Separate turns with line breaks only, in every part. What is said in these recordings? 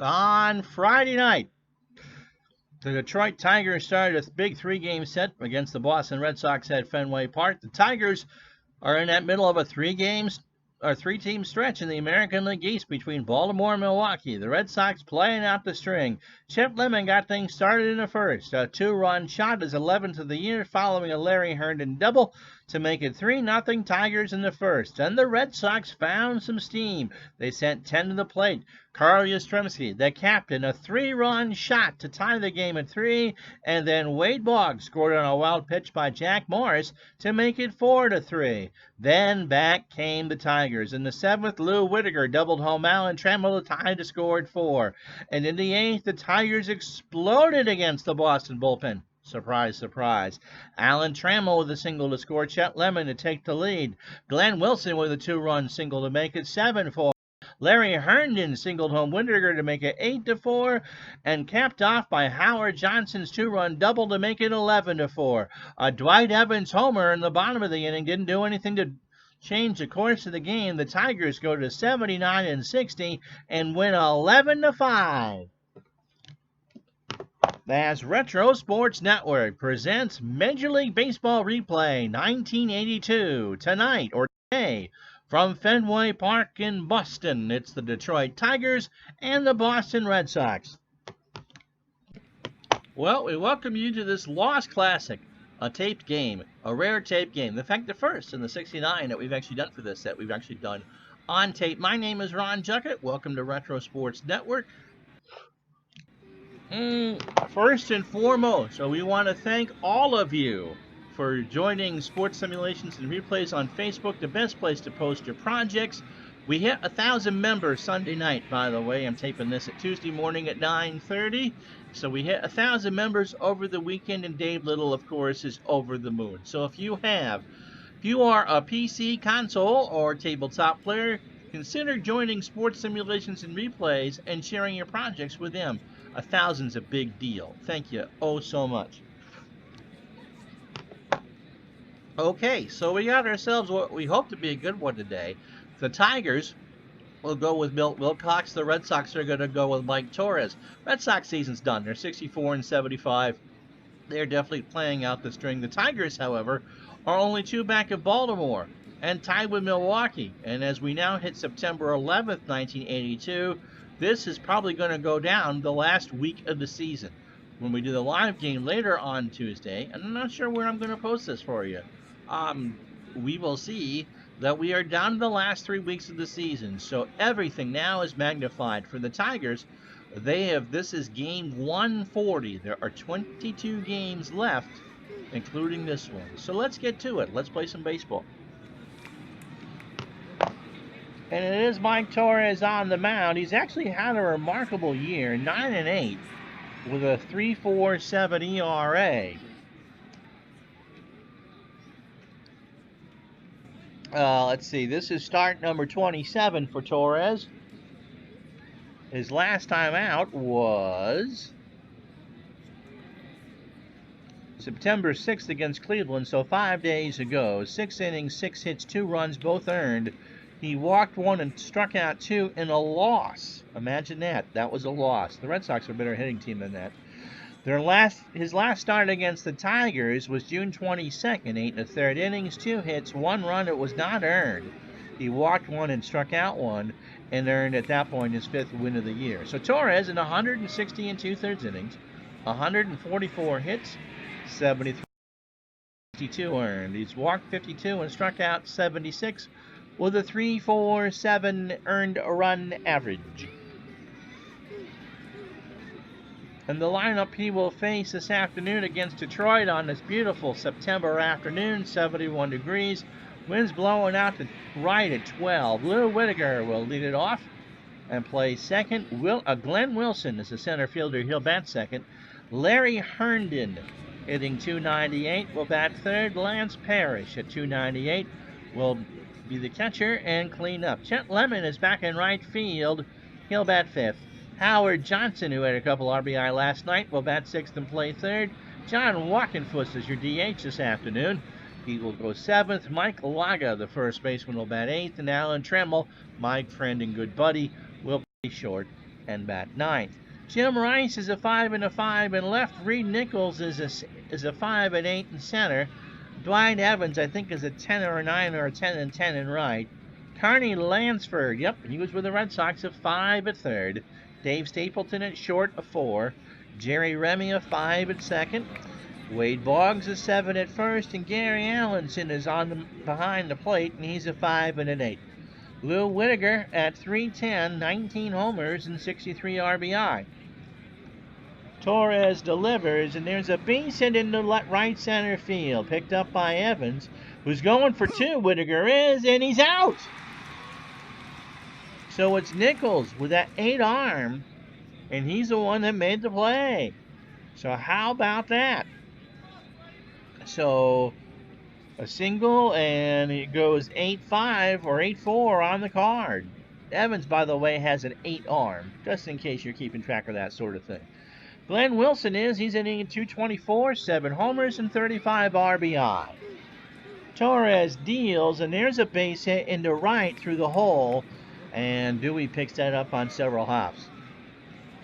On Friday night, the Detroit Tigers started a big three-game set against the Boston Red Sox at Fenway Park. The Tigers are in that middle of a three-team stretch in the American League East between Baltimore and Milwaukee. The Red Sox playing out the string. Chip Lemon got things started in the first. A two-run shot, his 11th of the year, following a Larry Herndon double to make it 3-0 Tigers in the first. Then the Red Sox found some steam. They sent 10 to the plate. Carl Yastrzemski, the captain, a three-run shot to tie the game at 3, and then Wade Boggs scored on a wild pitch by Jack Morris to make it 4-3. Then back came the Tigers. In the 7th, Lou Whitaker doubled home Alan Trammell to tie the score at 4. And in the 8th, the Tigers exploded against the Boston bullpen. Surprise, surprise. Alan Trammell with a single to score Chet Lemon to take the lead. Glenn Wilson with a two-run single to make it 7-4. Larry Herndon singled home Whitaker to make it 8-4, and capped off by Howard Johnson's two-run double to make it 11-4. A Dwight Evans homer in the bottom of the inning didn't do anything to change the course of the game. The Tigers go to 79-60 and win 11-5. As Retro Sports Network presents Major League Baseball Replay 1982 tonight or today. From Fenway Park in Boston, it's the Detroit Tigers and the Boston Red Sox. Well, we welcome you to this Lost Classic, a taped game, a rare taped game. In fact, the first in the 69 that we've actually done for this set, we've actually done on tape. My name is Ron Juckett. Welcome to Retro Sports Network. First and foremost, so we want to thank all of you for joining Sports Simulations and Replays on Facebook, the best place to post your projects. We hit 1,000 members Sunday night, by the way. I'm taping this at Tuesday morning at 9:30. So we hit 1,000 members over the weekend, and Dave Little, of course, is over the moon. So if you are a PC, console, or tabletop player, consider joining Sports Simulations and Replays and sharing your projects with them. 1,000's a big deal. Thank you oh so much. Okay, so we got ourselves what we hope to be a good one today. The Tigers will go with Milt Wilcox. The Red Sox are going to go with Mike Torres. Red Sox season's done. They're 64-75. They're definitely playing out the string. The Tigers, however, are only 2 back of Baltimore and tied with Milwaukee. And as we now hit September 11th, 1982, this is probably going to go down the last week of the season. When we do the live game later on Tuesday, and I'm not sure where I'm going to post this for you, we will see that we are down to the last 3 weeks of the season. So everything now is magnified. For the Tigers, this is game 140. There are 22 games left, including this one. So let's get to it. Let's play some baseball. And it is Mike Torres on the mound. He's actually had a remarkable year, 9-8, with a 3.47 ERA. Let's see, this is start number 27 for Torres. His last time out was September 6th against Cleveland, so 5 days ago. 6 innings, 6 hits, 2 runs, both earned. He walked 1 and struck out 2 in a loss. Imagine that. That was a loss. The Red Sox are a better hitting team than that. His last start against the Tigers was June 22nd, 8 1/3 innings, 2 hits, 1 run. It was not earned. He walked 1 and struck out 1 and earned at that point his 5th win of the year. So Torres in 160 2/3 innings, 144 hits, 73, 52 earned. He's walked 52 and struck out 76 with a 3.47 earned run average. And the lineup he will face this afternoon against Detroit on this beautiful September afternoon, 71 degrees. Wind's blowing out to right at 12. Lou Whitaker will lead it off and play second. Glenn Wilson is the center fielder. He'll bat second. Larry Herndon, hitting .298, will bat third. Lance Parrish at .298 will be the catcher and clean up. Chet Lemon is back in right field. He'll bat fifth. Howard Johnson, who had a couple RBI last night, will bat sixth and play third. John Walkenfuss is your DH this afternoon. He will go seventh. Mike Laga, the first baseman, will bat eighth. And Alan Trammell, my friend and good buddy, will play short. and bat ninth. Jim Rice is a 5 and a 5 in left. Reed Nichols is a 5 and 8 in center. Dwight Evans, I think, is a 10 or a 9 or a 10 and 10 in right. Carney Lansford, yep, he was with the Red Sox, a 5 at third. Dave Stapleton at short, a 4. Jerry Remy, a 5 at second. Wade Boggs, a 7 at first. And Gary Allenson is behind the plate, and he's a 5 and an 8. Lou Whitaker at 310, 19 homers and 63 RBI. Torres delivers, and there's a base hit into right center field, picked up by Evans, who's going for 2. Whitaker is, and he's out. So it's Nichols with that 8 arm, and he's the one that made the play. So how about that? So a single, and it goes 8-5 or 8-4 on the card. Evans, by the way, has an 8 arm, just in case you're keeping track of that sort of thing. Glenn Wilson he's hitting at 224, 7 homers and 35 RBI. Torres deals, and there's a base hit into right through the hole, and Dewey picks that up on several hops.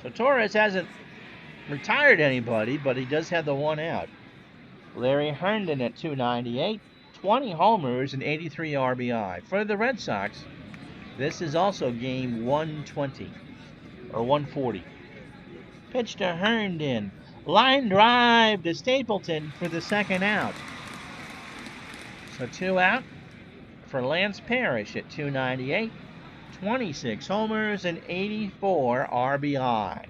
So Torres hasn't retired anybody, but he does have the 1 out. Larry Herndon at 298, 20 homers and 83 RBI. For the Red Sox, this is also game 120, or 140. Pitch to Herndon. Line drive to Stapleton for the 2nd out. So 2 out for Lance Parrish at 298, 26 homers and 84 RBI.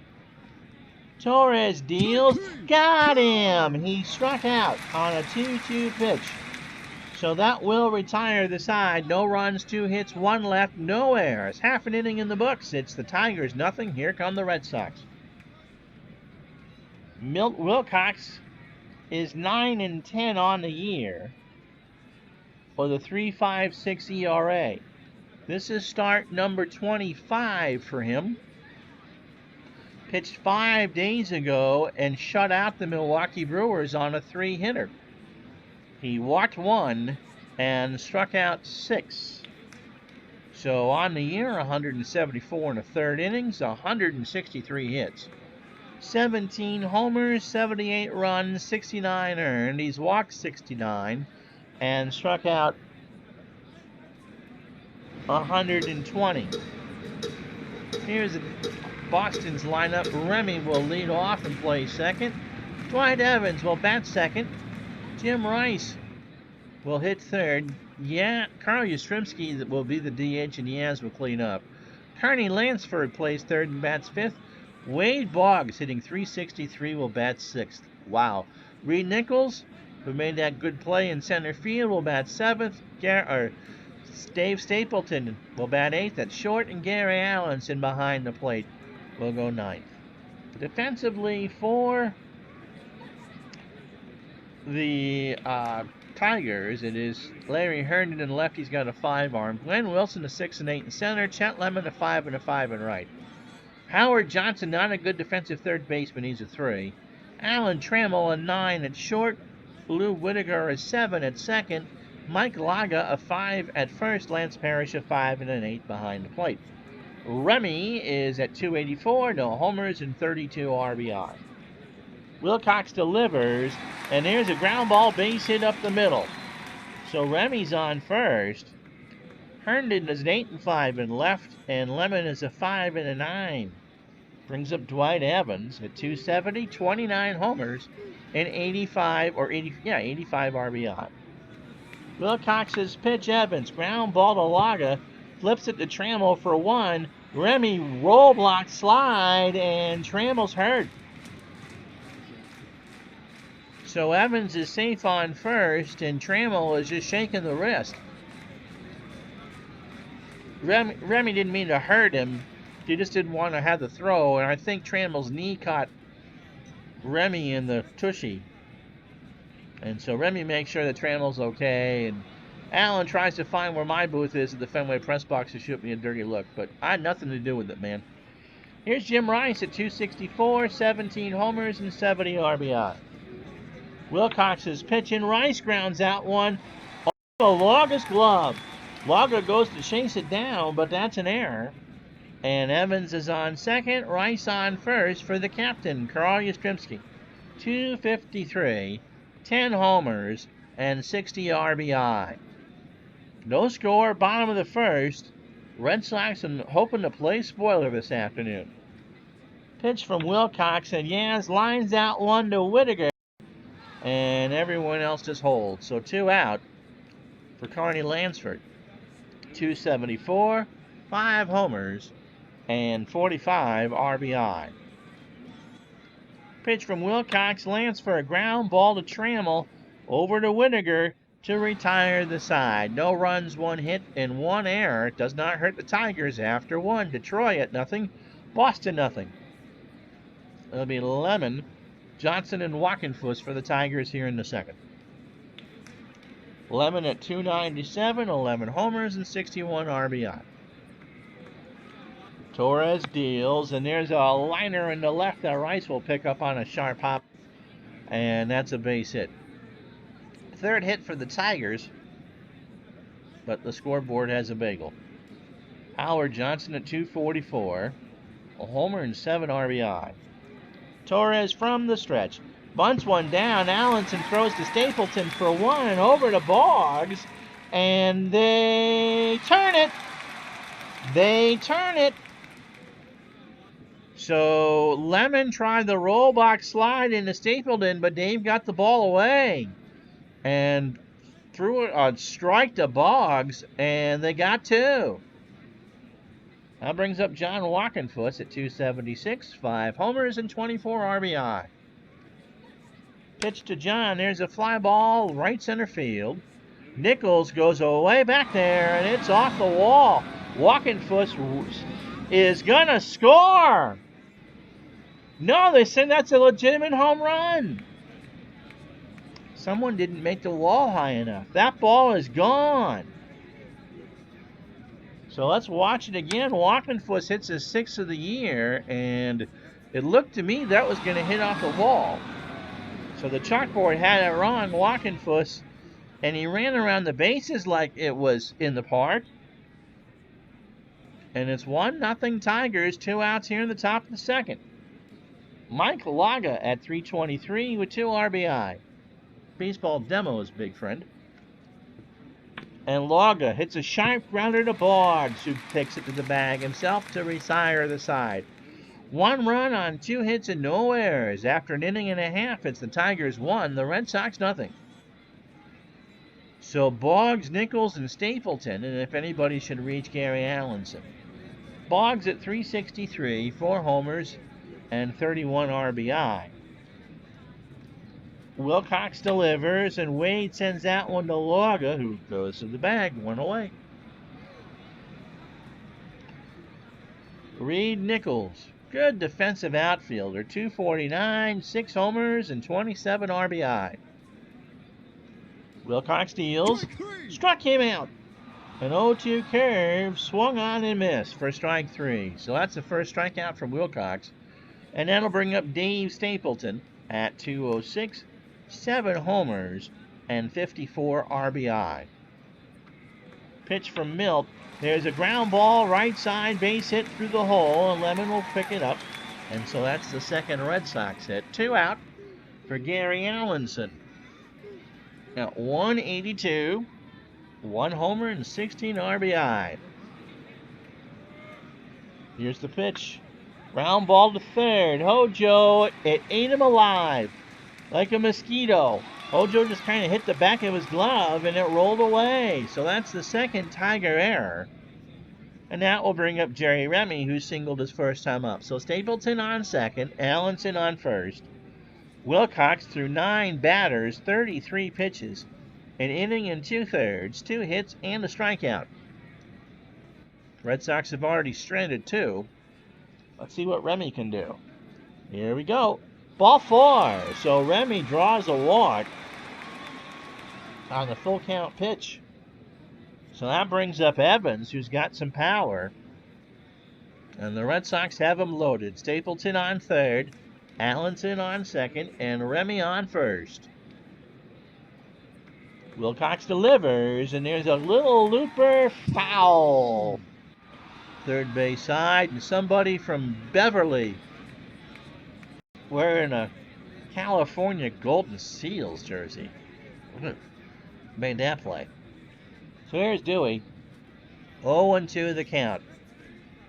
Torres deals. Got him! He struck out on a 2-2 pitch. So that will retire the side. No runs, 2 hits, 1 left, no errors. Half an inning in the books. It's the Tigers, nothing. Here come the Red Sox. Milt Wilcox is 9 and 10 on the year for the 3.56 ERA. This is start number 25 for him. Pitched 5 days ago and shut out the Milwaukee Brewers on a 3-hitter. He walked 1 and struck out 6. So on the year, 174 and a third innings, 163 hits. 17 homers, 78 runs, 69 earned. He's walked 69 and struck out 120. Here's Boston's lineup. Remy will lead off and play second. Dwight Evans will bat second. Jim Rice will hit third. Yeah, Carl Yastrzemski will be the DH, and Yaz will clean up. Carney Lansford plays third and bats fifth. Wade Boggs, hitting 363, will bat 6th. Wow. Reed Nichols, who made that good play in center field, will bat 7th. Dave Stapleton will bat 8th at short, and Gary Allenson behind the plate will go 9th. Defensively for the Tigers, it is Larry Herndon in left. He's got a 5 arm. Glenn Wilson, a 6 and 8 in center. Chet Lemon, a 5 and a 5 in right. Howard Johnson, not a good defensive third baseman. He's a 3. Alan Trammell, a 9 at short. Lou Whitaker, a 7 at second. Mike Laga, a 5 at first. Lance Parrish, a 5 and an 8 behind the plate. Remy is at 284, no homers and 32 RBI. Wilcox delivers, and there's a ground ball base hit up the middle. So Remy's on first. Herndon is an 8 and 5 in left, and Lemon is a 5 and a 9. Brings up Dwight Evans at 270, 29 homers, and 85 RBI. Wilcox's pitch. Evans, ground ball to Laga, flips it to Trammell for 1. Remy roll block slide, and Trammell's hurt. So Evans is safe on first, and Trammell is just shaking the wrist. Remy didn't mean to hurt him. He just didn't want to have the throw, and I think Trammell's knee caught Remy in the tushy. And so Remy makes sure that Trammell's okay, and Alan tries to find where my booth is at the Fenway press box to shoot me a dirty look, but I had nothing to do with it, man. Here's Jim Rice at 264, 17 homers and 70 RBI. Wilcox's pitch, and Rice grounds out one off the Laga's glove. Laga goes to chase it down, but that's an error. And Evans is on second, Rice on first for the captain, Carl Yastrzemski. 253, 10 homers, and 60 RBI. No score, bottom of the first. Red Sox are hoping to play spoiler this afternoon. Pitch from Wilcox, and Yaz lines out one to Whittaker, and everyone else just holds. So 2 out for Carney Lansford. 274, 5 homers, and 45 RBI. Pitch from Wilcox lands for a ground ball to Trammell, over to Whittaker to retire the side. No runs, 1 hit, and 1 error. It does not hurt the Tigers after 1. Detroit at nothing, Boston nothing. It'll be Lemon, Johnson, and Wackenfuss for the Tigers here in the second. Lemon at 297, 11 homers, and 61 RBI. Torres deals, and there's a liner in the left that Rice will pick up on a sharp hop, and that's a base hit. Third hit for the Tigers, but the scoreboard has a bagel. Howard Johnson at 244, a homer and 7 RBI. Torres from the stretch, bunts one down. Allenson throws to Stapleton for 1, over to Boggs, and they turn it. They turn it. So Lemon tried the roll box slide into Stapleton, but Dave got the ball away and threw a strike to Boggs, and they got 2. That brings up John Wackenfuss at 276, 5 homers and 24 RBI. Pitch to John. There's a fly ball right center field. Nichols goes away back there, and it's off the wall. Wackenfuss is going to score. No, they said that's a legitimate home run. Someone didn't make the wall high enough. That ball is gone. So let's watch it again. Wackenfuss hits his 6th of the year, and it looked to me that was going to hit off the wall. So the chalkboard had it wrong, Wackenfuss, and he ran around the bases like it was in the park. And it's 1-0 Tigers, 2 outs here in the top of the second. Mike Laga at 323 with 2 RBI. Baseball Demo's big friend. And Laga hits a sharp grounder to Boggs, who takes it to the bag himself to retire the side. 1 run on 2 hits and no errors. After an inning and a half, it's the Tigers 1, the Red Sox nothing. So Boggs, Nichols, and Stapleton, and if anybody should reach Gary Allenson. Boggs at 363, 4 homers, and 31 RBI. Wilcox delivers, and Wade sends that one to Laga, who goes to the bag, 1 away. Reed Nichols, good defensive outfielder, 249, 6 homers, and 27 RBI. Wilcox deals, struck him out. An 0-2 curve, swung on and missed for strike 3. So that's the first strikeout from Wilcox. And that'll bring up Dave Stapleton at 206, 7 homers, and 54 RBI. Pitch from Milt. There's a ground ball, right side, base hit through the hole, and Lemon will pick it up. And so that's the second Red Sox hit. 2 out for Gary Allenson. At 182, 1 homer, and 16 RBI. Here's the pitch. Round ball to third. Hojo, it ate him alive like a mosquito. Hojo just kind of hit the back of his glove and it rolled away. So that's the second Tiger error. And that will bring up Jerry Remy, who singled his first time up. So Stapleton on second, Allenson on first. Wilcox threw 9 batters, 33 pitches, an inning and 2/3, 2 hits, and a strikeout. Red Sox have already stranded 2. Let's see what Remy can do. Here we go. Ball 4. So Remy draws a walk on the full count pitch. So that brings up Evans, who's got some power. And the Red Sox have him loaded. Stapleton on third, Allenson on second, and Remy on first. Wilcox delivers, and there's a little looper foul. third base side, and somebody from Beverly wearing a California Golden Seals jersey made that play. So here's Dewey. 0-2 the count.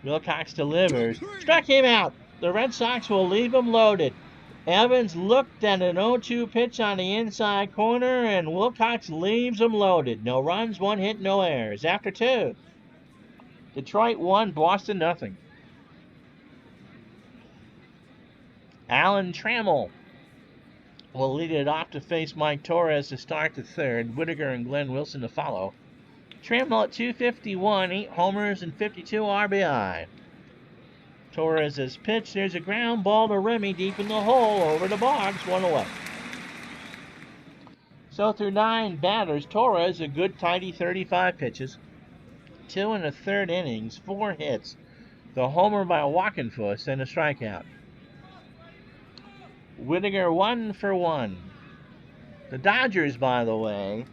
Wilcox delivers. Struck him out. The Red Sox will leave him loaded. Evans looked at an 0-2 pitch on the inside corner, and Wilcox leaves him loaded. No runs, 1 hit, no errors. After 2. Detroit 1, Boston nothing. Alan Trammell will lead it off to face Mike Torres to start the third. Whitaker and Glenn Wilson to follow. Trammell at 251, 8 homers and 52 RBI. Torres has pitched. There's a ground ball to Remy deep in the hole over the Boggs, 1 away. So through 9 batters, Torres a good tidy 35 pitches, 2 1/3 innings, 4 hits, the homer by Walkenfuss, and a strikeout. Whitaker 1 for 1. The Dodgers, by the way,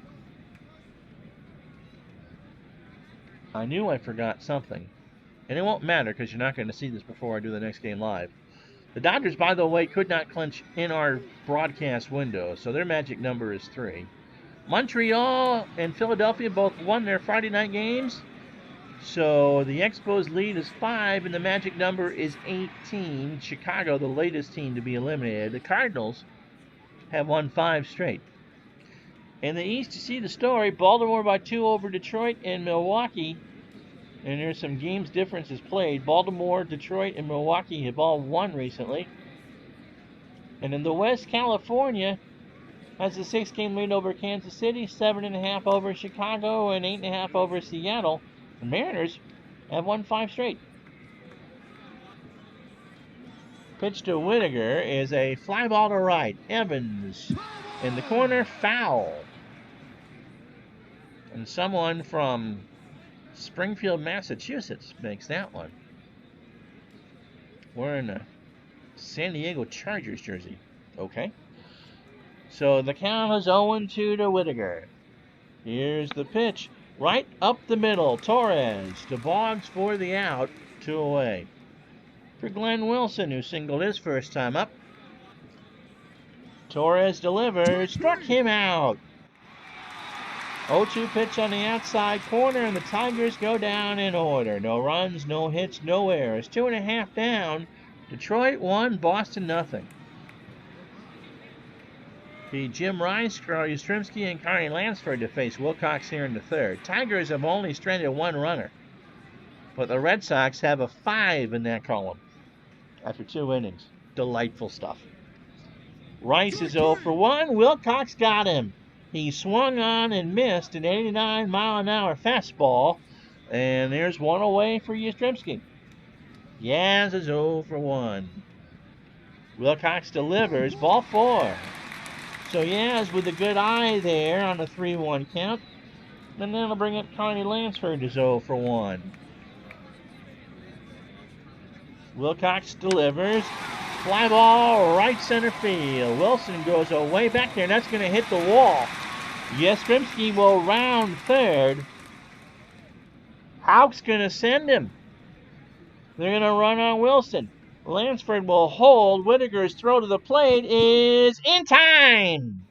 I knew I forgot something. And it won't matter because you're not going to see this before I do the next game live. The Dodgers, by the way, could not clinch in our broadcast window, so their magic number is 3. Montreal and Philadelphia both won their Friday night games, so the Expos' lead is 5, and the magic number is 18. Chicago, the latest team to be eliminated. The Cardinals have won 5 straight. In the East, you see the story. Baltimore by 2 over Detroit and Milwaukee. And there's some games differences played. Baltimore, Detroit, and Milwaukee have all won recently. And in the West, California has a 6-game lead over Kansas City, 7.5 over Chicago, and 8.5 over Seattle. The Mariners have won 5 straight. Pitch to Whitaker is a fly ball to right. Evans in the corner, foul. And someone from Springfield, Massachusetts makes that one. Wearing a San Diego Chargers jersey. Okay. So the count is 0-2 to Whitaker. Here's the pitch. Right up the middle. Torres to Boggs for the out. 2 away. For Glenn Wilson, who singled his first time up. Torres delivers. Struck him out. 0-2 pitch on the outside corner, and the Tigers go down in order. No runs, no hits, no errors. 2.5 down. Detroit 1, Boston nothing. The Jim Rice, Carl Yastrzemski, and Connie Lansford to face Wilcox here in the third. Tigers have only stranded 1 runner, but the Red Sox have a 5 in that column after 2 innings. Delightful stuff. Rice is 0 for 1. Wilcox got him. He swung on and missed an 89-mile-an-hour fastball, and there's 1 away for Yastrzemski. Yaz is 0 for 1. Wilcox delivers, ball 4. So Yaz with a good eye there on a 3-1 count, and then it'll bring up Connie Lansford as 0 for 1. Wilcox delivers. Fly ball, right center field. Wilson goes way back there, and that's going to hit the wall. Yastrzemski will round third. Houck's going to send him. They're going to run on Wilson. Lansford will hold. Whitaker's throw to the plate is in time.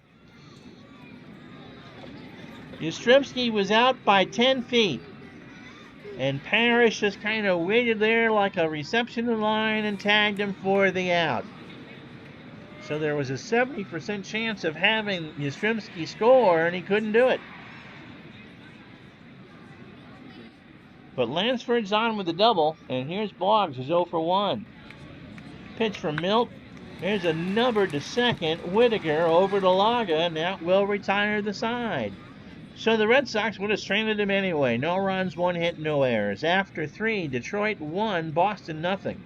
Yastrzemski was out by 10 feet. And Parrish just kind of waited there like a reception line and tagged him for the out. So there was a 70% chance of having Yastrzemski score, and he couldn't do it. But Lansford's on with the double, and here's Boggs, who's 0 for 1. Pitch from Milt. There's a number to second. Whitaker over to Laga, and that will retire the side. So the Red Sox would have stranded him anyway. No runs, 1 hit, no errors. After 3, Detroit 1, Boston nothing.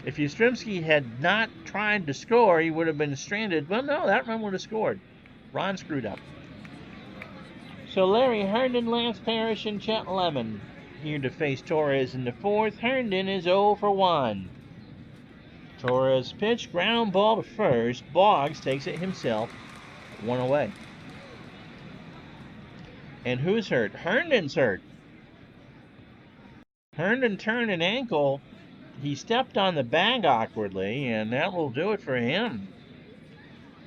If Yastrzemski had not tried to score, he would have been stranded. Well, no, that run would have scored. Ron screwed up. So Larry Herndon, Lance Parrish, and Chet Lemon here to face Torres in the fourth. Herndon is 0 for 1. Torres pitch, ground ball to first. Boggs takes it himself. 1 away. And who's hurt? Herndon's hurt. Herndon turned an ankle. He stepped on the bag awkwardly, and that will do it for him.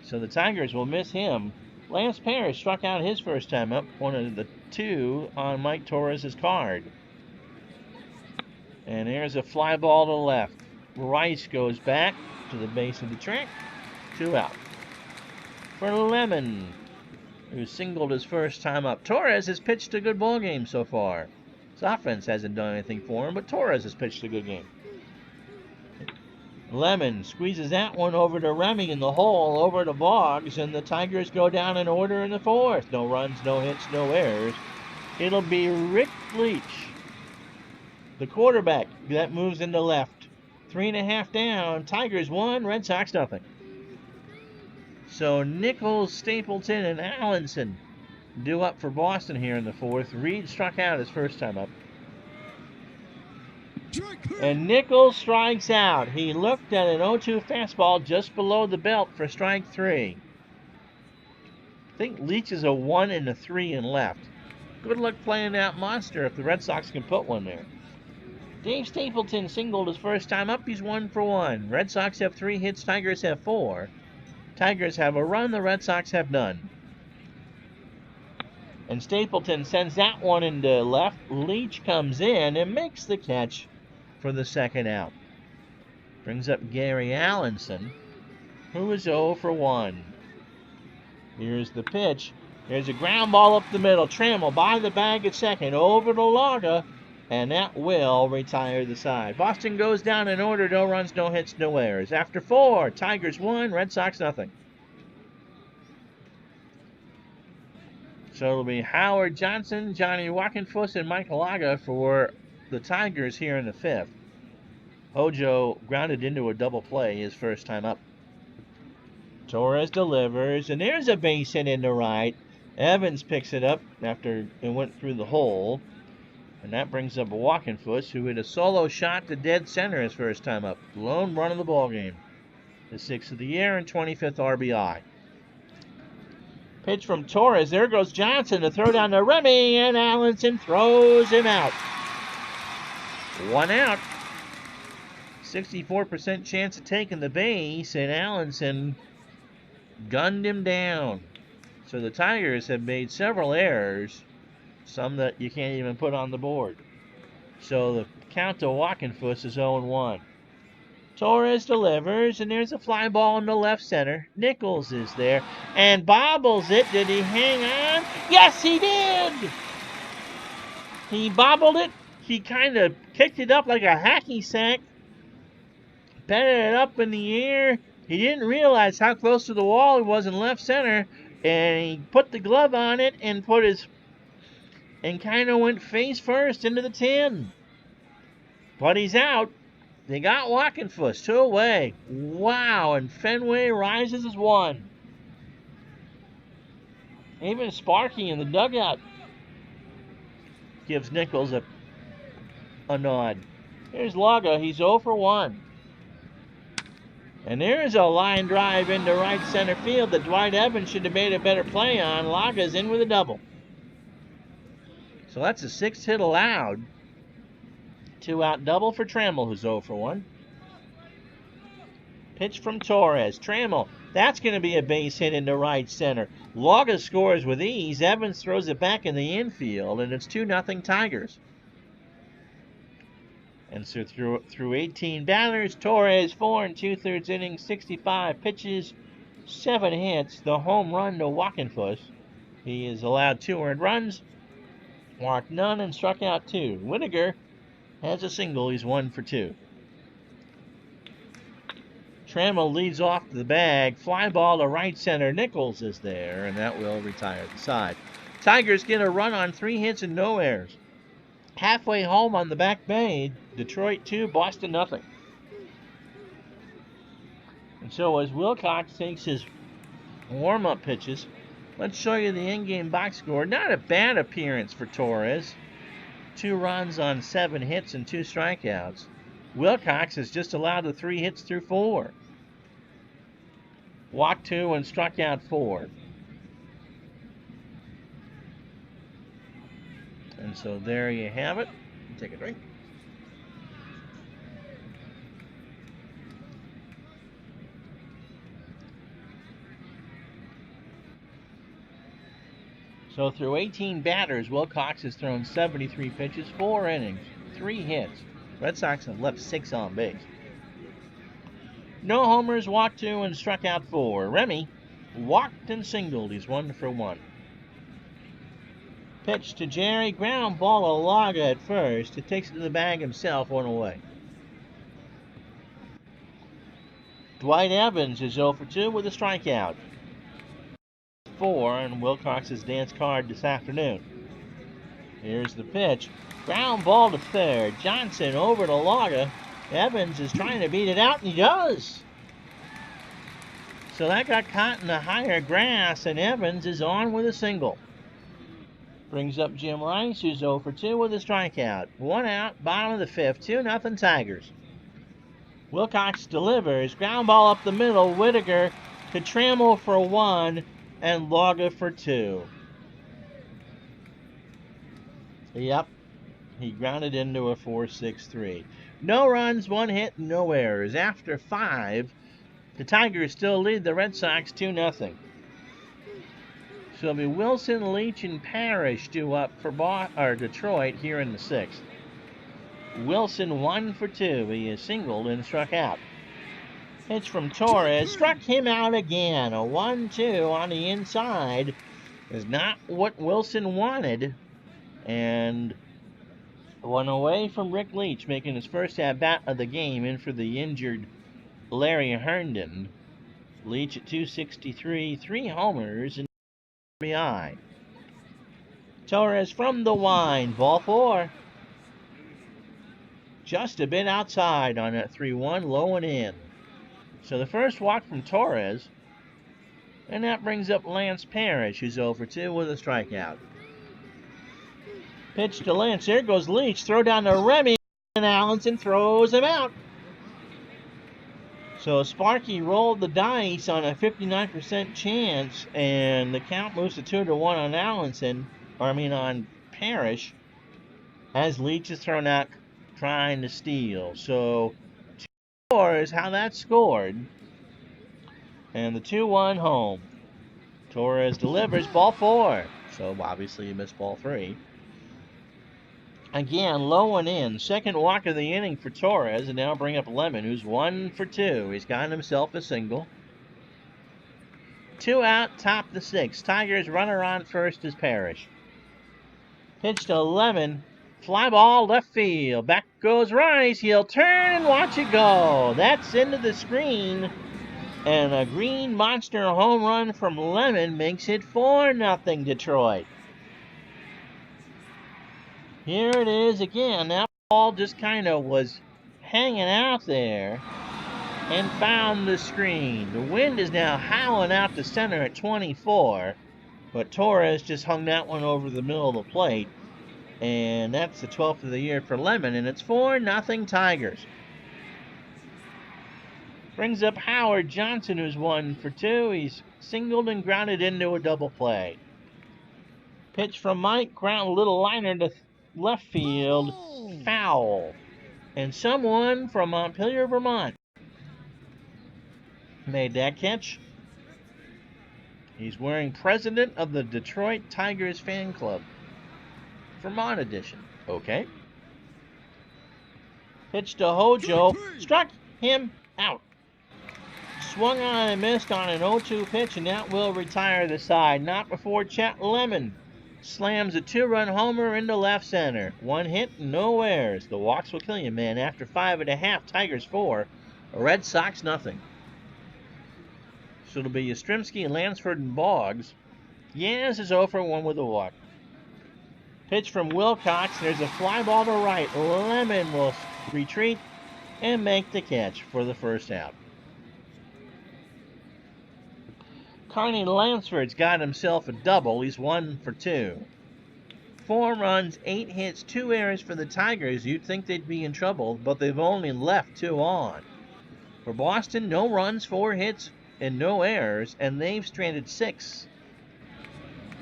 So the Tigers will miss him. Lance Parrish struck out his first time up, one of the two on Mike Torres' card. And there's a fly ball to left. Rice goes back to the base of the track. 2 out. For Lemon, who singled his first time up. Torres has pitched a good ball game so far. His offense hasn't done anything for him, but Torres has pitched a good game. Lemon squeezes that one over to Remy in the hole, over to Boggs, and the Tigers go down in order in the 4th. No runs, no hits, no errors. It'll be Rick Leach, the quarterback, that moves into left. 3.5 down. Tigers 1, Red Sox nothing. So Nichols, Stapleton, and Allenson due up for Boston here in the 4th. Reed struck out his first time up. And Nichols strikes out. He looked at an 0-2 fastball just below the belt for strike 3. I think Leach is a 1 and a 3 in left. Good luck playing that monster if the Red Sox can put one there. Dave Stapleton singled his first time up. He's 1 for 1. Red Sox have 3 hits. Tigers have 4. Tigers have a run. The Red Sox have none. And Stapleton sends that one into left. Leach comes in and makes the catch for the 2nd out. Brings up Gary Allenson, who is 0 for 1. Here's the pitch. There's a ground ball up the middle. Trammell by the bag at second. Over to Laga. And that will retire the side. Boston goes down in order. No runs, no hits, no errors. After 4, Tigers 1, Red Sox nothing. So it'll be Howard Johnson, Johnny Wackenfuss, and Mike Laga for the Tigers here in the 5th. Hojo grounded into a double play his first time up. Torres delivers, and there's a base hit into right. Evans picks it up after it went through the hole. And that brings up Wackenfuss, who hit a solo shot to dead center his first time up. Lone run of the ball game. The 6th of the year and 25th RBI. Pitch from Torres. There goes Johnson to throw down to Remy, and Allenson throws him out. 1 out. 64% chance of taking the base, and Allenson gunned him down. So the Tigers have made several errors, some that you can't even put on the board. So the count to Wackenfuss is 0-1. Torres delivers, and there's a fly ball in the left center. Nichols is there and bobbles it. Did he hang on? Yes, he did! He bobbled it. He kind of kicked it up like a hacky sack. Petted it up in the air. He didn't realize how close to the wall it was in left center. And he put the glove on it and and kind of went face first into the tin. But he's out. They got Wackenfuss 2 away. Wow, and Fenway rises as 1. Even Sparky in the dugout gives Nichols a nod. Here's Laga. He's 0 for 1. And there's a line drive into right center field that Dwight Evans should have made a better play on. Laga's in with a double. So that's a 6th hit allowed. 2-out double for Trammell, who's 0 for 1. Pitch from Torres. Trammell. That's going to be a base hit into right center. Laga scores with ease. Evans throws it back in the infield, and it's 2-0 Tigers. And so through 18 batters, Torres 4 2/3 innings, 65 pitches, 7 hits. The home run to Wackenfuss. He has allowed 2 earned runs, walked none, and struck out 2. Whittaker has a single. He's 1 for 2. Trammell leads off the bag. Fly ball to right center. Nichols is there, and that will retire the side. Tigers get a run on 3 hits and no errors. Halfway home on the back bay, Detroit 2, Boston nothing. And so as Wilcox takes his warm-up pitches, let's show you the in-game box score. Not a bad appearance for Torres. 2 runs on 7 hits and 2 strikeouts. Wilcox has just allowed the 3 hits through 4. Walked 2 and struck out 4. And so there you have it. Take a drink. So through 18 batters, Wilcox has thrown 73 pitches, 4 innings, 3 hits. Red Sox have left 6 on base. No homers, walked 2, and struck out 4. Remy walked and singled. He's 1 for 1. Pitch to Jerry. Ground ball to Laga at first. It takes it to the bag himself, 1 away. Dwight Evans is 0 for 2 with a strikeout. 4 on Wilcox's dance card this afternoon. Here's the pitch. Ground ball to third. Johnson over to Laga. Evans is trying to beat it out, and he does. So that got caught in the higher grass, and Evans is on with a single. Brings up Jim Rice, who's 0 for 2 with a strikeout. 1 out, bottom of the 5th, 2-0 Tigers. Wilcox delivers. Ground ball up the middle. Whitaker to Trammell for 1, and Laga for 2. Yep, he grounded into a 4-6-3. No runs, 1 hit, no errors. After 5, the Tigers still lead the Red Sox 2-0. So it'll be Wilson, Leach, and Parrish due up for Detroit here in the 6th. Wilson 1 for 2. He is singled and struck out. Pitch from Torres. Struck him out again. A 1-2 on the inside is not what Wilson wanted. And 1 away from Rick Leach, making his first at-bat of the game in for the injured Larry Herndon. Leach at 263, 3 homers and RBI. Torres from the wind, ball 4. Just a bit outside on that 3-1, low and in. So the first walk from Torres, and that brings up Lance Parrish, who's 0 for 2 with a strikeout. Pitch to Lance. There goes Leach. Throw down to Remy, and Allenson throws him out. So Sparky rolled the dice on a 59% chance, and the count moves to 2-1 on Parrish, as Leach is thrown out trying to steal. So 2-4 is how that's scored. And the 2-1 home. Torres delivers, ball 4. So obviously he missed ball 3. Again, low and in. Second walk of the inning for Torres, and now bring up Lemon, who's 1 for 2. He's got himself a single. 2 out, top the 6th. Tigers runner on first is Parrish. Pitch to Lemon. Fly ball left field. Back goes Rice. He'll turn and watch it go. That's into the screen. And a green monster home run from Lemon makes it 4-0 Detroit. Here it is again. That ball just kind of was hanging out there and found the screen. The wind is now howling out to center at 24, but Torres just hung that one over the middle of the plate. And that's the 12th of the year for Lemon, and it's 4-0 Tigers. Brings up Howard Johnson, who's 1 for 2. He's singled and grounded into a double play. Pitch from Mike, ground a little liner to left field, foul. And someone from Montpelier, Vermont made that catch. He's wearing President of the Detroit Tigers Fan Club. Vermont edition. Okay. Pitch to Hojo. Struck him out. Swung on and missed on an 0-2 pitch, and that will retire the side. Not before Chet Lemon slams a 2-run homer into left center. 1 hit, no errors. The walks will kill you, man. After 5.5, Tigers 4, Red Sox nothing. So it'll be Yastrzemski, Lansford, and Boggs. Yaz is 0 for 1 with a walk. Pitch from Wilcox. There's a fly ball to right. Lemon will retreat and make the catch for the first out. Carney Lansford's got himself a double. He's 1 for 2. 4 runs, 8 hits, 2 errors for the Tigers. You'd think they'd be in trouble, but they've only left 2 on. For Boston, no runs, 4 hits, and no errors, and they've stranded 6.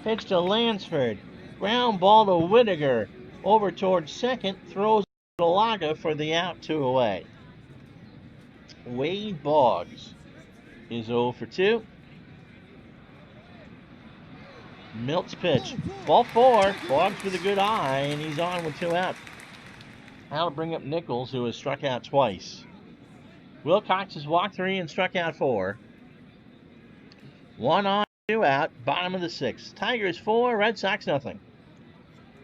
Pitch to Lansford. Ground ball to Whitaker. Over towards second. Throws to Laga for the out, 2 away. Wade Boggs is 0 for 2. Milt's pitch. Ball 4. Boggs with a good eye, and he's on with 2 out. Now to bring up Nichols, who has struck out twice. Wilcox has walked 3 and struck out 4. 1 on, 2 out. Bottom of the 6th. Tigers 4, Red Sox nothing.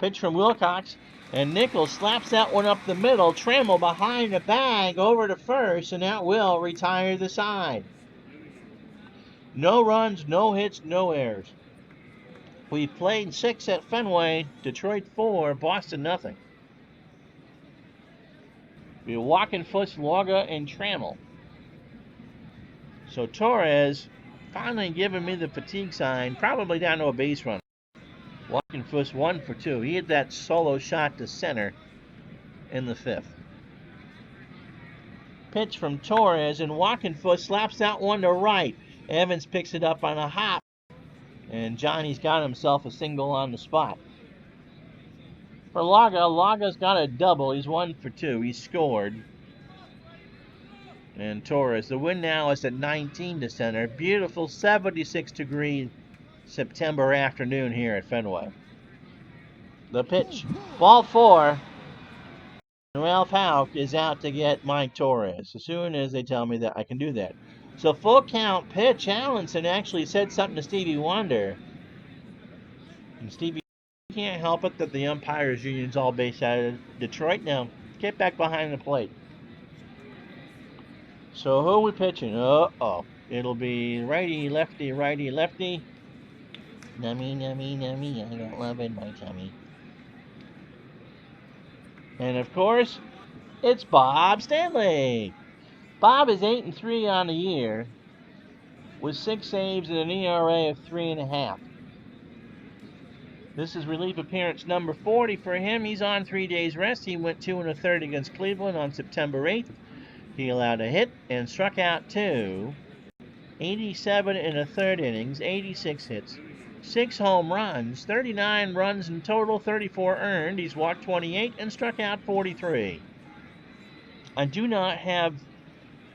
Pitch from Wilcox, and Nichols slaps that one up the middle. Trammell behind the bag over to first, and that will retire the side. No runs, no hits, no errors. We played 6 at Fenway. Detroit 4, Boston nothing. We walking Fuss, Laga, and Trammell. So Torres finally giving me the fatigue sign, probably down to a base run. Walking Fuss 1 for 2. He hit that solo shot to center in the 5th. Pitch from Torres, and Walking Fuss slaps that one to right. Evans picks it up on a hop, and Johnny's got himself a single on the spot. For Laga, Laga's got a double. He's 1 for 2. He scored. And Torres, the wind now is at 19 to center. Beautiful 76-degree September afternoon here at Fenway. The pitch. Ball 4. Noel Pauk is out to get Mike Torres as soon as they tell me that I can do that. So full count pitch. Allenson actually said something to Stevie Wonder. And Stevie can't help it that the umpires union's all based out of Detroit. Now, get back behind the plate. So who are we pitching? Uh-oh. It'll be righty, lefty, righty, lefty. Nummy, nummy, nummy. I got love in my tummy. And of course, it's Bob Stanley. Bob is 8-3 on the year with 6 saves and an ERA of 3.5. This is relief appearance number 40 for him. He's on 3 days rest. He went 2 1/3 against Cleveland on September 8th. He allowed a hit and struck out 2. 87 1/3 innings, 86 hits, 6 home runs, 39 runs in total, 34 earned. He's walked 28 and struck out 43. I do not have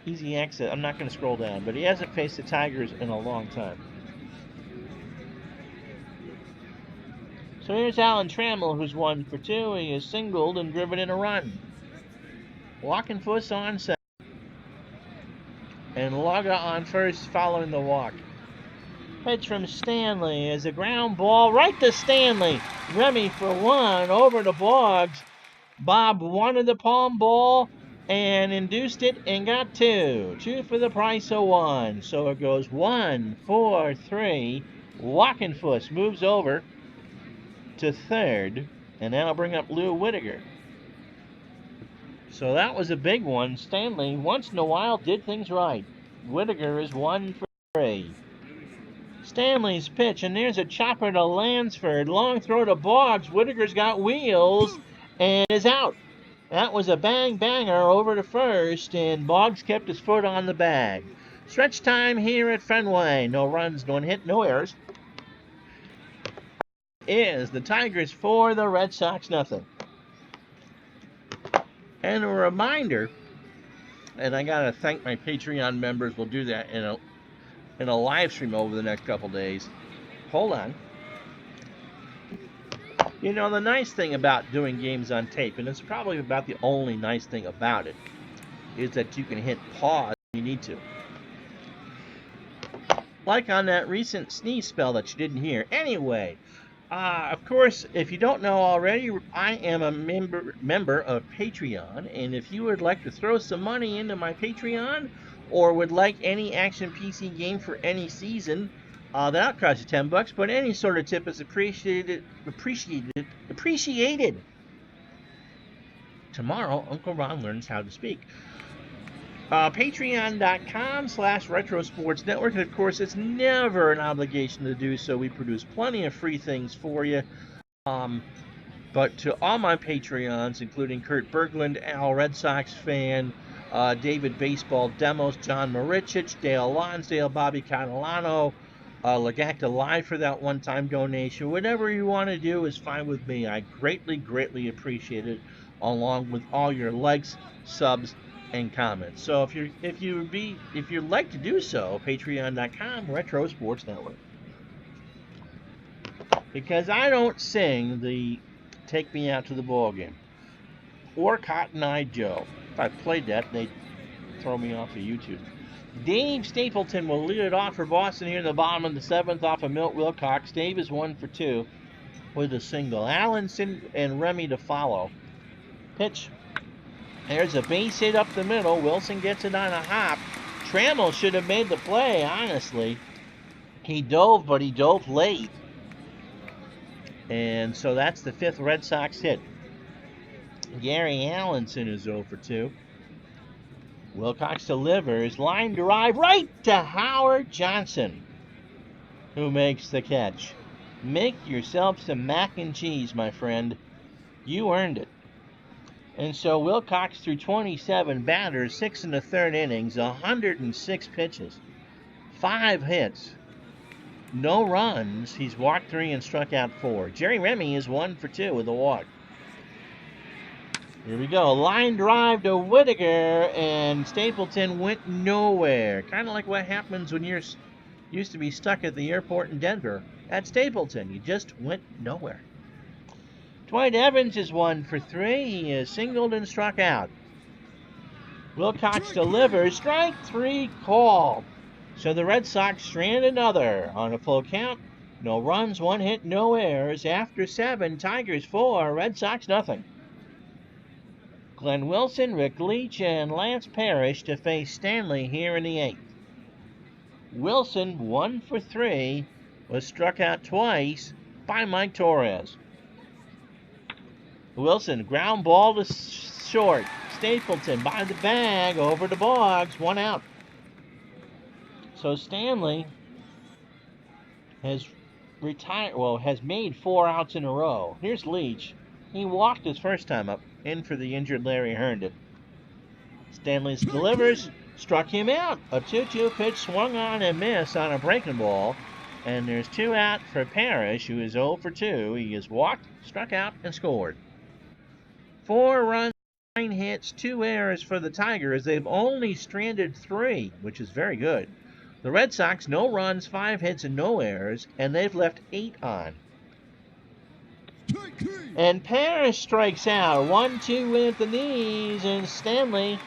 easy access. I'm not going to scroll down, but he hasn't faced the Tigers in a long time. So here's Alan Trammell, who's 1 for 2. He has singled and driven in a run. Walking Fuss on second. And Laga on first following the walk. Pitch from Stanley is a ground ball right to Stanley. Remy for 1 over to Boggs. Bob wanted the palm ball and induced it and got 2. 2 for the price of 1. So it goes 1, 4, 3. Walking Fuss moves over to third, and that'll bring up Lou Whitaker. So that was a big one. Stanley, once in a while, did things right. Whitaker is 1 for 3. Stanley's pitch, and there's a chopper to Lansford. Long throw to Boggs. Whitaker's got wheels and is out. That was a bang-banger over to first, and Boggs kept his foot on the bag. Stretch time here at Fenway. No runs, no hit, no errors. Is the Tigers 4, the Red Sox nothing. And a reminder, and I gotta thank my Patreon members. We'll do that in a live stream over the next couple days. Hold on. You know, the nice thing about doing games on tape, and it's probably about the only nice thing about it, is that you can hit pause if you need to. Like on that recent sneeze spell that you didn't hear. Anyway, of course, if you don't know already, I am a member of Patreon, and if you would like to throw some money into my Patreon, or would like any action PC game for any season, that'll cost you $10, but any sort of tip is appreciated. Tomorrow, Uncle Ron learns how to speak. Patreon.com/RetroSportsNetwork. And of course, it's never an obligation to do so. We produce plenty of free things for you. But to all my Patreons, including Kurt Berglund, Al Red Sox fan, David Baseball Demos, John Marichich, Dale Lonsdale, Bobby Catalano, Legacta Live for that one-time donation. Whatever you want to do is fine with me. I greatly, greatly appreciate it, along with all your likes, subs, and comments. So if you'd like to do so, patreon.com/Retro Sports Network. because I don't sing the Take Me Out to the Ball Game or Cotton Eye Joe. If I played that, they'd throw me off of YouTube. Dave Stapleton will lead it off for Boston here in the bottom of the 7th off of Milt Wilcox. Dave is 1 for 2 with a single. Allenson and Remy to follow. Pitch. There's a base hit up the middle. Wilson gets it on a hop. Trammell should have made the play, honestly. He dove, but he dove late. And so that's the 5th Red Sox hit. Gary Allenson is 0 for 2. Wilcox delivers. Line drive right to Howard Johnson, who makes the catch. Make yourself some mac and cheese, my friend. You earned it. And so Wilcox threw 27 batters, 6 in the 3rd innings, 106 pitches, 5 hits, no runs. He's walked 3 and struck out 4. Jerry Remy is 1 for 2 with a walk. Here we go. Line drive to Whitaker, and Stapleton went nowhere. Kind of like what happens when you're used to be stuck at the airport in Denver. At Stapleton, you just went nowhere. Dwight Evans is 1 for 3. He is singled and struck out. Wilcox delivers. Strike 3 called. So the Red Sox strand another on a full count. No runs, 1 hit, no errors. After 7, Tigers 4, Red Sox nothing. Glenn Wilson, Rick Leach, and Lance Parrish to face Stanley here in the 8th. Wilson, 1 for 3, was struck out twice by Mike Torres. Wilson, ground ball to short. Stapleton by the bag, over to Boggs, 1 out. So Stanley has has made 4 outs in a row. Here's Leach. He walked his first time up, in for the injured Larry Herndon. Stanley delivers, struck him out. A 2-2 pitch swung on and missed on a breaking ball. And there's 2 out for Parrish, who is 0 for 2. He has walked, struck out, and scored. 4 runs, 9 hits, 2 errors for the Tigers. They've only stranded 3, which is very good. The Red Sox, no runs, 5 hits, and no errors, and they've left 8 on. And Parrish strikes out. 1-2 at the knees, and Stanley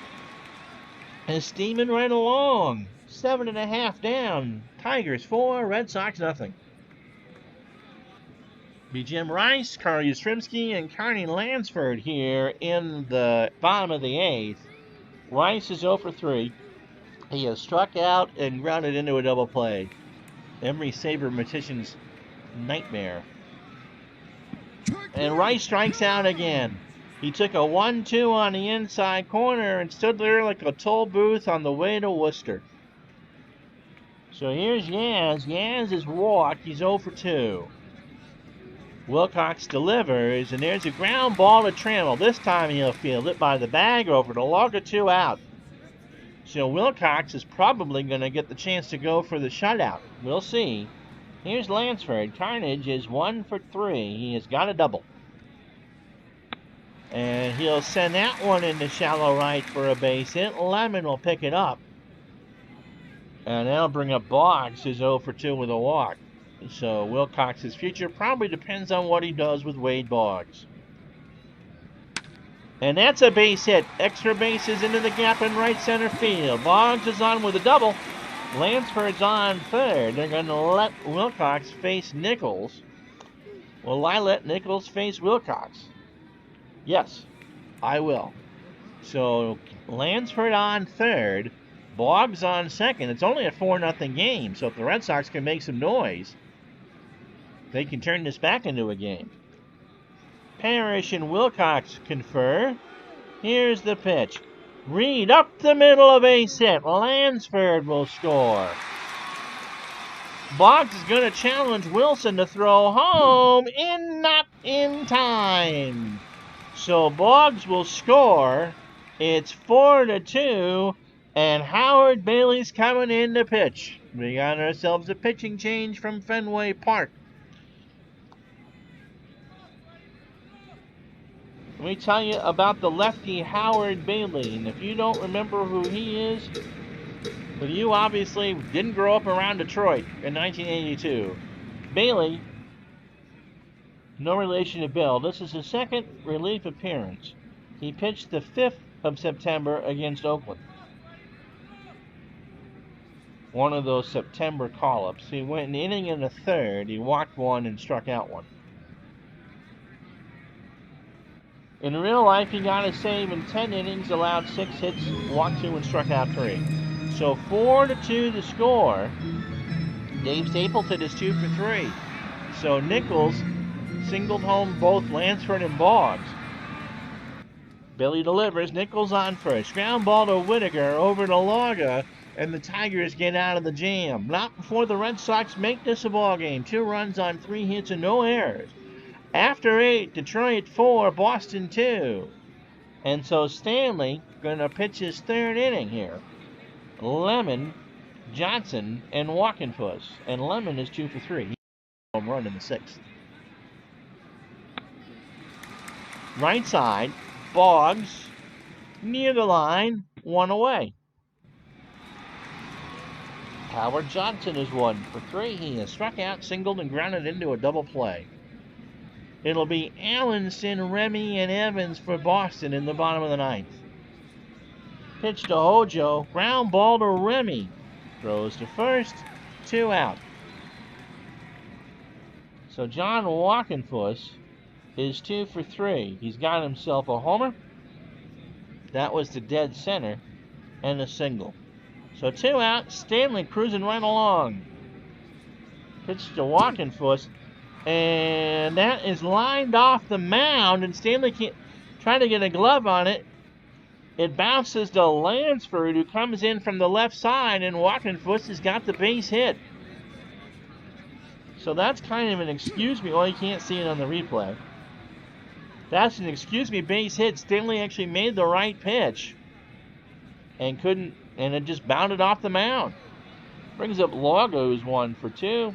is steaming right along. 7.5 down. Tigers 4, Red Sox nothing. Be Jim Rice, Carl Yastrzemski, and Carney Lansford here in the bottom of the 8th. Rice is 0 for 3. He has struck out and grounded into a double play. Every sabermetrician's nightmare. And Rice strikes out again. He took a 1-2 on the inside corner and stood there like a toll booth on the way to Worcester. So here's Yaz. Yaz is walked. He's 0 for 2. Wilcox delivers, and there's a ground ball to Trammell. This time he'll field it by the bag over to log a 2 out. So Wilcox is probably going to get the chance to go for the shutout. We'll see. Here's Lansford. Carnage is 1 for 3. He has got a double. And he'll send that one into shallow right for a base hit. Lemon will pick it up. And that'll bring up Boggs, who's 0 for 2 with a walk. So Wilcox's future probably depends on what he does with Wade Boggs. And that's a base hit. Extra bases into the gap in right center field. Boggs is on with a double. Lansford's on 3rd. They're going to let Wilcox face Nichols. Will I let Nichols face Wilcox? Yes, I will. So Lansford on 3rd. Boggs on 2nd. It's only a 4-0 game, so if the Red Sox can make some noise, they can turn this back into a game. Parrish and Wilcox confer. Here's the pitch. Reed up the middle of base hit. Lansford will score. Boggs is going to challenge Wilson to throw home, not in time. So Boggs will score. It's 4-2, and Howard Bailey's coming in to pitch. We got ourselves a pitching change from Fenway Park. Let me tell you about the lefty Howard Bailey. And if you don't remember who he is, well, you obviously didn't grow up around Detroit in 1982. Bailey No relation to Bill. This is his second relief appearance. He pitched the 5th of September against Oakland. One of those September call-ups. He went an inning and a third. He walked one and struck out one. In real life, he got a save in 10 innings, allowed 6 hits, walked 2 and struck out 3. So 4-2 the score. Dave Stapleton is 2 for 3. So Nichols singled home both Lansford and Boggs. Billy delivers. Nichols on first. Ground ball to Whitaker over to Laga, and the Tigers get out of the jam. Not before the Red Sox make this a ball game. 2 runs on 3 hits and no errors. After 8, Detroit 4, Boston 2. And so Stanley going to pitch his 3rd inning here. Lemon, Johnson, and Walkenfuss. And Lemon is 2 for 3. He home run in the 6th. Right side, Boggs, near the line, 1 away. Howard Johnson is 1 for 3. He has struck out, singled, and grounded into a double play. It'll be Allenson, Remy, and Evans for Boston in the bottom of the 9th. Pitch to Hojo, ground ball to Remy. Throws to first, 2 out. So John Walkenfuss is 2 for 3. He's got himself a homer. That was to dead center, and a single. So 2 out, Stanley cruising right along. Pitch to Walkenfuss. And that is lined off the mound, and Stanley can't try to get a glove on it. It bounces to Lansford, who comes in from the left side, and Walkenfuss has got the base hit. So that's kind of an excuse me. Well, you can't see it on the replay. That's an excuse me base hit. Stanley actually made the right pitch and it just bounded off the mound. Brings up Laga, who's 1 for 2.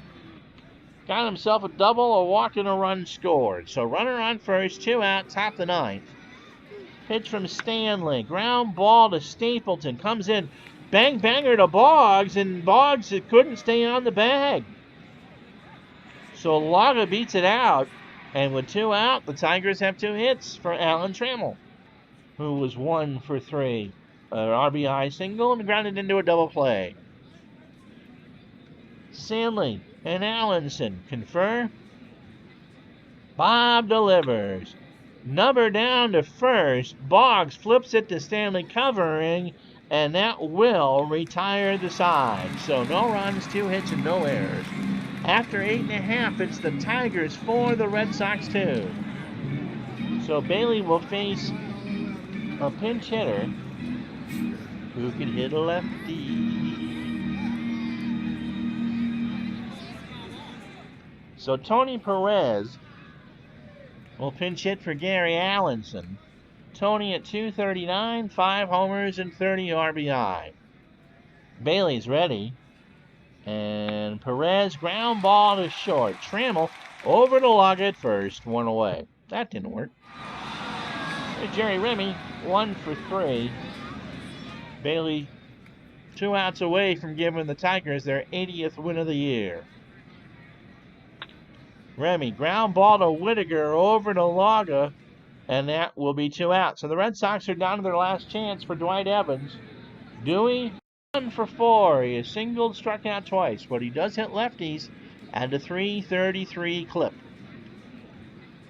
Got himself a double, a walk, and a run scored. So runner on first, 2 out, top the 9th. Pitch from Stanley. Ground ball to Stapleton. Comes in, bang banger to Boggs, and Boggs couldn't stay on the bag. So Laga beats it out, and with 2 out, the Tigers have 2 hits for Alan Trammell, who was 1 for 3. An RBI single and grounded into a double play. Stanley and Allenson confer. Bob delivers. Number down to first. Boggs flips it to Stanley covering, and that will retire the side. So no runs, 2 hits, and no errors. After 8.5, it's the Tigers 4, the Red Sox 2. So Bailey will face a pinch hitter who can hit a lefty. So Tony Perez will pinch hit for Gary Allenson. Tony at 239, 5 homers and 30 RBI. Bailey's ready. And Perez, ground ball to short. Trammell over to Laga at first, 1 away. That didn't work. There's Jerry Remy, 1 for 3. Bailey 2 outs away from giving the Tigers their 80th win of the year. Remy, ground ball to Whitaker over to Laga, and that will be 2 outs. So the Red Sox are down to their last chance for Dwight Evans. Dewey, 1 for 4. He has singled, struck out twice, but he does hit lefties at a .333 clip.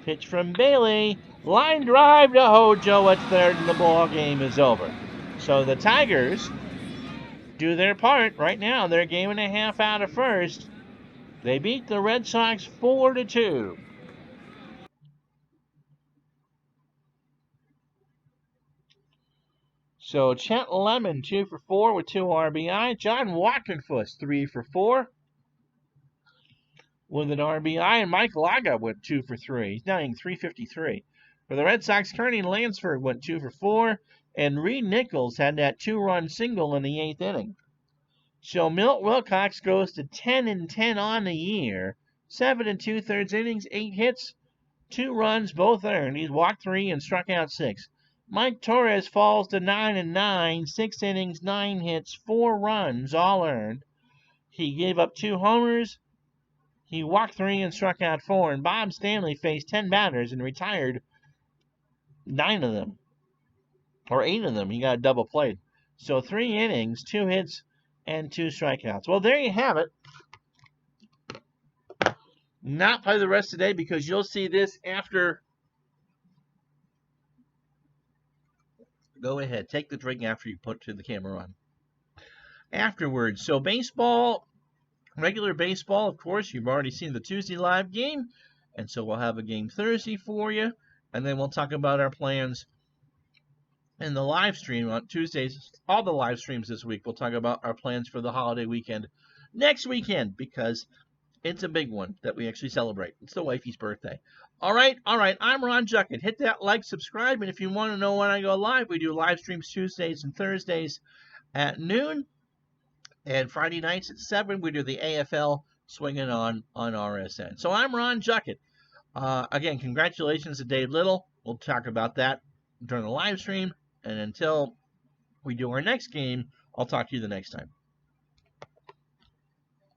Pitch from Bailey. Line drive to Hojo at third, and the ball game is over. So the Tigers do their part right now. They're a game and a half out of first. They beat the Red Sox 4-2. So Chet Lemon 2 for 4 with 2 RBI. John Walkenfuss 3 for 4 with an RBI, and Mike Laga went 2 for 3. He's now hitting .353. For the Red Sox, Kearney Lansford went 2 for 4, and Reed Nichols had that 2-run single in the 8th inning. So Milt Wilcox goes to 10-10 on the year. 7 2/3 innings, 8 hits, 2 runs, both earned. He's walked 3 and struck out 6. Mike Torres falls to 9-9, 6 innings, 9 hits, 4 runs, all earned. He gave up 2 homers He walked 3 and struck out 4, and Bob Stanley faced 10 batters and retired 9 of them, or 8 of them. He got double played. So 3 innings, 2 hits, and 2 strikeouts. Well, there you have it. Not play the rest of the day because you'll see this after. Go ahead. Take the drink after you put the camera on. Afterwards. So baseball, regular baseball, of course, you've already seen the Tuesday live game. And so we'll have a game Thursday for you. And then we'll talk about our plans in the live stream on Tuesdays. All the live streams this week. We'll talk about our plans for the holiday weekend next weekend because it's a big one that we actually celebrate. It's the wifey's birthday. All right. I'm Ron Juckett. Hit that like, subscribe, and if you want to know when I go live, we do live streams Tuesdays and Thursdays at noon, and Friday nights at 7. We do the AFL swinging on RSN. So I'm Ron Juckett. Again, congratulations to Dave Little. We'll talk about that during the live stream, and until we do our next game, I'll talk to you the next time.